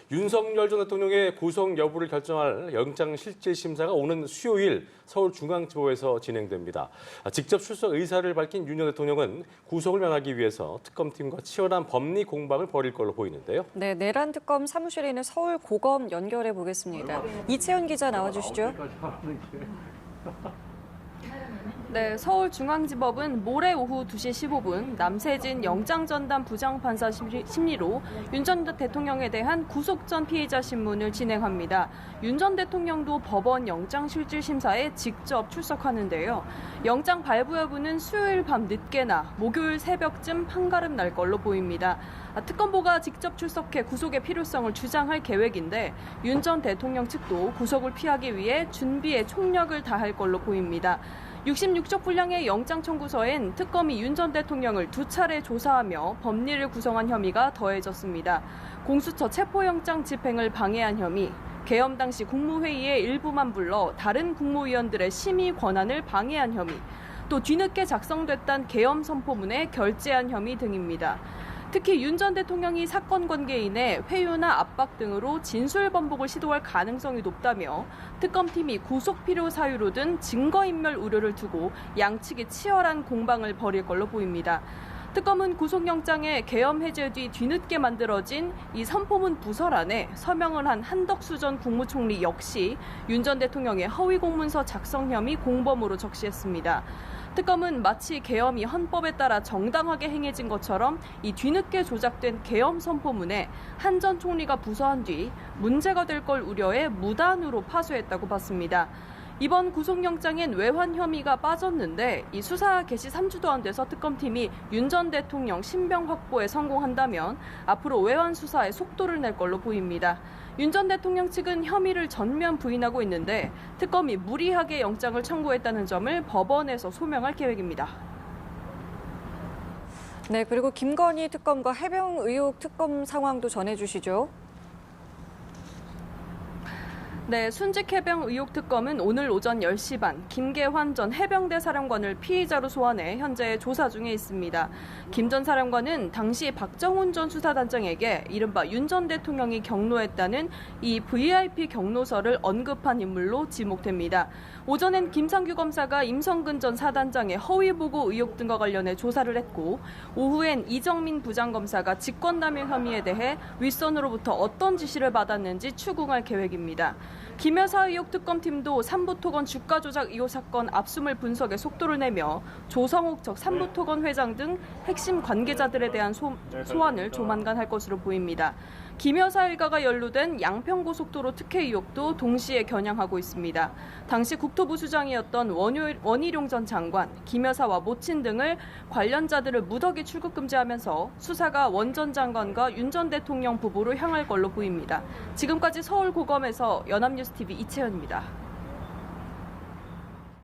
윤석열 전 대통령의 구속 여부를 결정할 영장실질심사가 오는 수요일 서울중앙지법에서 진행됩니다. 직접 출석 의사를 밝힌 윤 전 대통령은 구속을 면하기 위해서 특검팀과 치열한 법리 공방을 벌일 걸로 보이는데요. 네, 내란 특검 사무실에 있는 서울고검 연결해 보겠습니다. 이채연 기자 나와주시죠. 네, 서울중앙지법은 모레 오후 2시 15분 남세진 영장전담 부장판사 심리로 윤 전 대통령에 대한 구속 전 피의자 신문을 진행합니다. 윤 전 대통령도 법원 영장실질심사에 직접 출석하는데요. 영장 발부 여부는 수요일 밤 늦게나 목요일 새벽쯤 판가름 날 걸로 보입니다. 특검보가 직접 출석해 구속의 필요성을 주장할 계획인데 윤 전 대통령 측도 구속을 피하기 위해 준비에 총력을 다할 걸로 보입니다. 66쪽 분량의 영장 청구서엔 특검이 윤 전 대통령을 2차례 조사하며 법리를 구성한 혐의가 더해졌습니다. 공수처 체포영장 집행을 방해한 혐의, 계엄 당시 국무회의의 일부만 불러 다른 국무위원들의 심의 권한을 방해한 혐의, 또 뒤늦게 작성됐던 계엄 선포문에 결재한 혐의 등입니다. 특히 윤 전 대통령이 사건 관계인의 회유나 압박 등으로 진술 번복을 시도할 가능성이 높다며 특검팀이 구속 필요 사유로 든 증거인멸 우려를 두고 양측이 치열한 공방을 벌일 걸로 보입니다. 특검은 구속영장에 계엄 해제 뒤 뒤늦게 만들어진 이 선포문 부설안에 서명을 한 한덕수 전 국무총리 역시 윤 전 대통령의 허위 공문서 작성 혐의 공범으로 적시했습니다. 특검은 마치 계엄이 헌법에 따라 정당하게 행해진 것처럼 이 뒤늦게 조작된 계엄 선포문에 한 전 총리가 부서한 뒤 문제가 될 걸 우려해 무단으로 파쇄했다고 봤습니다. 이번 구속영장엔 외환 혐의가 빠졌는데 이 수사 개시 3주도 안 돼서 특검팀이 윤 전 대통령 신병 확보에 성공한다면 앞으로 외환 수사에 속도를 낼 걸로 보입니다. 윤 전 대통령 측은 혐의를 전면 부인하고 있는데 특검이 무리하게 영장을 청구했다는 점을 법원에서 소명할 계획입니다. 네, 그리고 김건희 특검과 해병 의혹 특검 상황도 전해주시죠. 네, 순직 해병 의혹 특검은 오늘 오전 10시 반 김계환 전 해병대 사령관을 피의자로 소환해 현재 조사 중에 있습니다. 김 전 사령관은 당시 박정훈 전 수사단장에게 이른바 윤 전 대통령이 경로했다는 이 VIP 경로서를 언급한 인물로 지목됩니다. 오전엔 김상규 검사가 임성근 전 사단장의 허위 보고 의혹 등과 관련해 조사를 했고 오후엔 이정민 부장검사가 직권남용 혐의에 대해 윗선으로부터 어떤 지시를 받았는지 추궁할 계획입니다. 김 여사 의혹 특검팀도 삼부토건 주가 조작 2호 사건 압수물 분석에 속도를 내며 조성욱 전 삼부토건 회장 등 핵심 관계자들에 대한 소환을 조만간 할 것으로 보입니다. 김 여사 일가가 연루된 양평고속도로 특혜 의혹도 동시에 겨냥하고 있습니다. 당시 국토부 수장이었던 원희룡 전 장관, 김 여사와 모친 등을 관련자들을 무더기 출국 금지하면서 수사가 원 전 장관과 윤 전 대통령 부부로 향할 걸로 보입니다. 지금까지 서울고검에서 연합뉴스TV 이채연입니다.